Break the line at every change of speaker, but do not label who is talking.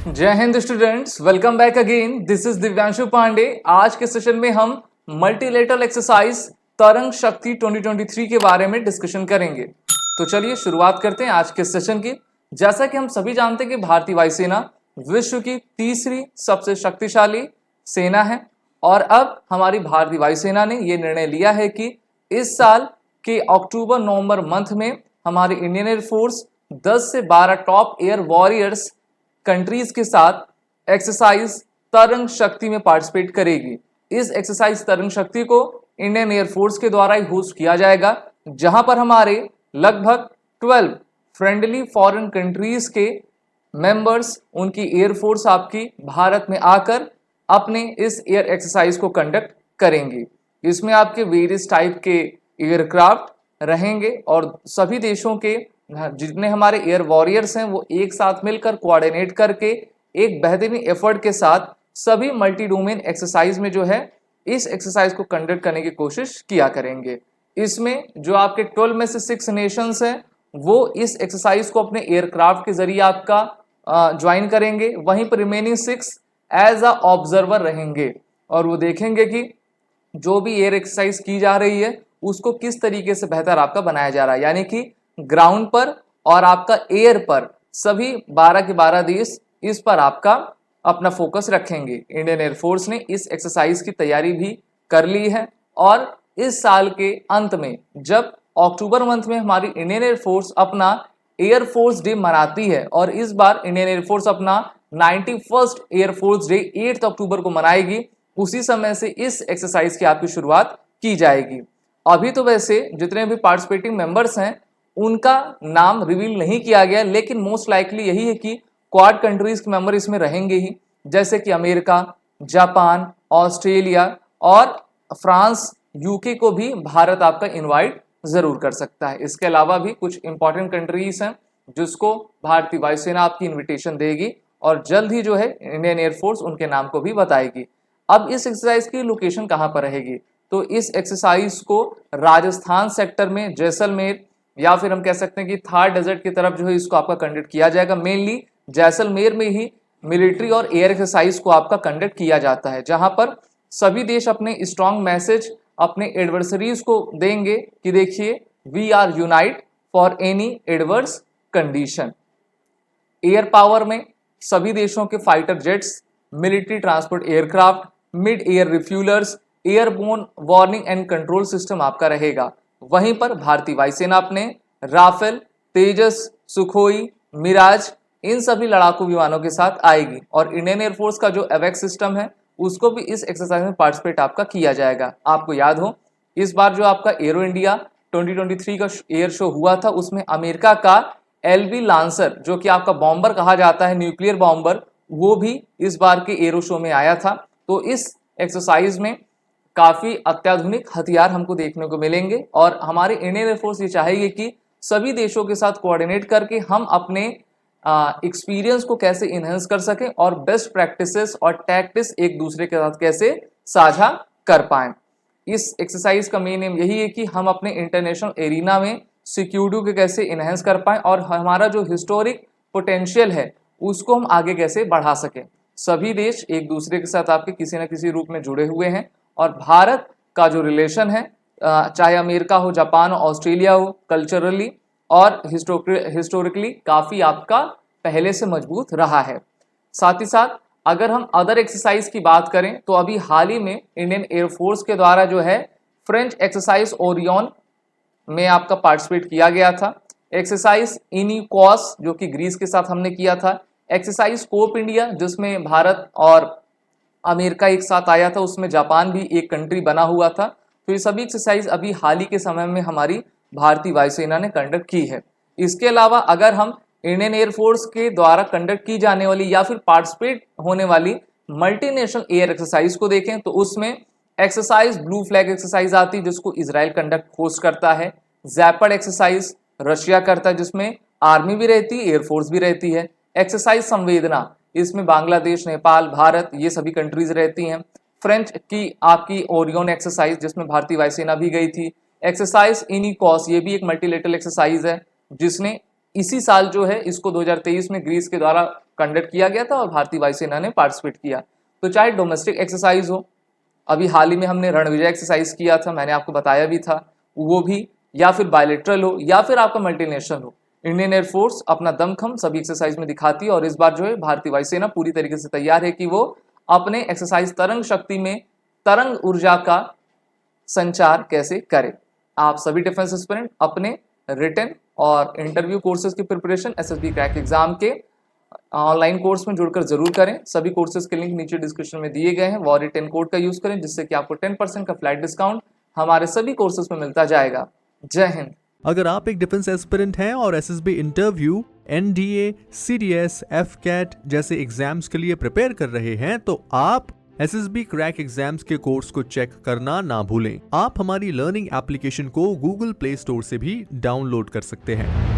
जय Hind students, welcome back again. This is Divyanshu Pandey. आज के सेशन में हम मल्टीलेटरल एक्सरसाइज तरंग शक्ति 2023 के बारे में डिस्कशन करेंगे। तो चलिए शुरुआत करते हैं आज के सेशन की। जैसा कि हम सभी जानते हैं कि भारतीय वायुसेना विश्व की तीसरी सबसे शक्तिशाली सेना है और अब हमारी भारतीय वायुसेना ने यह निर्णय लिया है कि इस साल के अक्टूबर नवंबर मंथ में हमारी इंडियन एयरफोर्स 10 से 12 टॉप एयर वॉरियर्स कंट्रीज के साथ एक्सरसाइज तरंग शक्ति में पार्टिसिपेट करेगी। इस एक्सरसाइज तरंग शक्ति को इंडियन एयरफोर्स के द्वारा ही होस्ट किया जाएगा, जहां पर हमारे लगभग 12 फ्रेंडली फॉरेन कंट्रीज के मेंबर्स, उनकी एयरफोर्स आपकी भारत में आकर अपने इस एयर एक्सरसाइज को कंडक्ट करेंगी। इसमें आपके वेरियस टाइप के एयरक्राफ्ट रहेंगे और सभी देशों के जितने हमारे एयर वॉरियर्स हैं वो एक साथ मिलकर कोऑर्डिनेट करके एक बेहतरीन एफर्ट के साथ सभी मल्टी डोमेन एक्सरसाइज में जो है इस एक्सरसाइज को कंडक्ट करने की कोशिश किया करेंगे। इसमें जो आपके 12 में से 6 नेशंस हैं वो इस एक्सरसाइज को अपने एयरक्राफ्ट के जरिए आपका ज्वाइन करेंगे, वहीं पर रिमेनिंग 6 एज अ ऑब्जर्वर रहेंगे और वो देखेंगे कि जो भी एयर एक्सरसाइज की जा रही है उसको किस तरीके से बेहतर आपका बनाया जा रहा है। यानी कि ग्राउंड पर और आपका एयर पर सभी 12 के 12 देश इस पर आपका अपना फोकस रखेंगे। इंडियन एयरफोर्स ने इस एक्सरसाइज की तैयारी भी कर ली है और इस साल के अंत में जब अक्टूबर मंथ में हमारी इंडियन एयरफोर्स अपना एयरफोर्स डे मनाती है और इस बार इंडियन एयरफोर्स अपना 91st एयरफोर्स डे 8 अक्टूबर को मनाएगी, उसी समय से इस एक्सरसाइज की आपकी शुरुआत की जाएगी। अभी तो वैसे जितने भी पार्टिसिपेटिंग मेंबर्स हैं उनका नाम रिवील नहीं किया गया, लेकिन मोस्ट लाइकली यही है कि क्वाड कंट्रीज के मेंबर इसमें रहेंगे ही, जैसे कि अमेरिका, जापान, ऑस्ट्रेलिया और फ्रांस, यूके को भी भारत आपका इनवाइट जरूर कर सकता है। इसके अलावा भी कुछ इंपॉर्टेंट कंट्रीज हैं जिसको भारतीय वायुसेना आपकी इन्विटेशन देगी और जल्द ही जो है इंडियन एयरफोर्स उनके नाम को भी बताएगी। अब इस एक्सरसाइज की लोकेशन कहाँ पर रहेगी, तो इस एक्सरसाइज को राजस्थान सेक्टर में जैसलमेर या फिर हम कह सकते हैं कि थार डेजर्ट की तरफ जो है इसको आपका कंडक्ट किया जाएगा। मेनली जैसलमेर में ही मिलिट्री और एयर एक्सरसाइज को आपका कंडक्ट किया जाता है, जहां पर सभी देश अपने स्ट्रॉन्ग मैसेज अपने एडवर्सरीज को देंगे कि देखिए we are unite for any adverse condition. Air power में सभी देशों के fighter jets, military transport aircraft, mid air refuelers, airborne warning and control system आपका रहेगा। वहीं पर भारतीय वायुसेना अपने राफेल, तेजस, सुखोई, मिराज इन सभी लड़ाकू विमानों के साथ आएगी और इंडियन एयरफोर्स का जो एवेक्स सिस्टम है उसको भी इस एक्सरसाइज में पार्टिसिपेट आपका किया जाएगा। आपको याद हो इस बार जो आपका एरो इंडिया 2023 का एयर शो हुआ था उसमें अमेरिका का LV लांसर, जो कि आपका बॉम्बर कहा जाता है, न्यूक्लियर बॉम्बर, वो भी इस बार के एरो शो में आया था। तो इस एक्सरसाइज में काफी अत्याधुनिक हथियार हमको देखने को मिलेंगे और हमारी इंडियन एयरफोर्स ये चाहेगी कि सभी देशों के साथ कोऑर्डिनेट करके हम अपने एक्सपीरियंस को कैसे इनहेंस कर सकें और बेस्ट प्रैक्टिसेस और टैक्टिक्स एक दूसरे के साथ कैसे साझा कर पाएं। इस एक्सरसाइज का मेन एम यही है कि हम अपने इंटरनेशनल एरिना में सिक्योरिटी को कैसे इनहेंस कर पाएं और हमारा जो हिस्टोरिक पोटेंशियल है उसको हम आगे कैसे बढ़ा सकें। सभी देश एक दूसरे के साथ आपके किसी न किसी रूप में जुड़े हुए हैं और भारत का जो रिलेशन है चाहे अमेरिका हो, जापान हो, ऑस्ट्रेलिया हो, कल्चरली और हिस्टोरिकली काफ़ी आपका पहले से मजबूत रहा है। साथ ही साथ अगर हम अदर एक्सरसाइज की बात करें तो अभी हाल ही में इंडियन एयरफोर्स के द्वारा जो है फ्रेंच एक्सरसाइज ओरियन में आपका पार्टिसिपेट किया गया था। एक्सरसाइज इनिक्वास जो कि ग्रीस के साथ हमने किया था। एक्सरसाइज कोप इंडिया जिसमें भारत और अमेरिका एक साथ आया था, उसमें जापान भी एक कंट्री बना हुआ था। तो ये सभी एक्सरसाइज अभी हाल ही के समय में हमारी भारतीय वायुसेना ने कंडक्ट की है। इसके अलावा अगर हम इंडियन एयरफोर्स के द्वारा कंडक्ट की जाने वाली या फिर पार्टिसिपेट होने वाली मल्टीनेशनल एयर एक्सरसाइज को देखें तो उसमें एक्सरसाइज ब्लू फ्लैग एक्सरसाइज आती है जिसको इजराइल कंडक्ट होस्ट करता है। जैपड एक्सरसाइज रशिया करता है जिसमें आर्मी भी रहती है, एयरफोर्स भी रहती है। एक्सरसाइज संवेदना इसमें बांग्लादेश, नेपाल, भारत ये सभी कंट्रीज रहती हैं। फ्रेंच की आपकी ओरियन एक्सरसाइज जिसमें भारतीय वायुसेना भी गई थी। एक्सरसाइज इनिकॉस ये भी एक मल्टीलेटरल एक्सरसाइज है जिसने इसी साल जो है इसको 2023 में ग्रीस के द्वारा कंडक्ट किया गया था और भारतीय वायुसेना ने पार्टिसिपेट किया। तो चाहे डोमेस्टिक एक्सरसाइज हो, अभी हाल ही में हमने रणविजय एक्सरसाइज किया था, मैंने आपको बताया भी था, वो भी, या फिर बायलेटरल हो या फिर आपका मल्टीनेशनल हो, इंडियन एयरफोर्स अपना दमखम सभी एक्सरसाइज में दिखाती है। और इस बार जो है भारतीय वायुसेना पूरी तरीके से तैयार है कि वो अपने एक्सरसाइज तरंग शक्ति में तरंग ऊर्जा का संचार कैसे करे। आप सभी डिफेंस एस्पिरेंट अपने रिटन और इंटरव्यू कोर्सेज की प्रिपरेशन एसएसबी क्रैक एग्जाम के ऑनलाइन कोर्स में जुड़कर जरूर करें। सभी कोर्सेज के लिंक नीचे डिस्क्रिप्शन में दिए गए हैं। वॉरियर 10 कोड का यूज करें, जिससे कि आपको 10% का फ्लैट डिस्काउंट हमारे सभी कोर्सेज में मिलता जाएगा। जय हिंद।
अगर आप एक डिफेंस एस्पिरेंट हैं और SSB interview, NDA, CDS, AFCAT जैसे एग्जाम्स के लिए प्रिपेयर कर रहे हैं, तो आप एसएसबी क्रैक एग्जाम्स के कोर्स को चेक करना ना भूलें। आप हमारी लर्निंग एप्लीकेशन को गूगल प्ले स्टोर से भी डाउनलोड कर सकते हैं।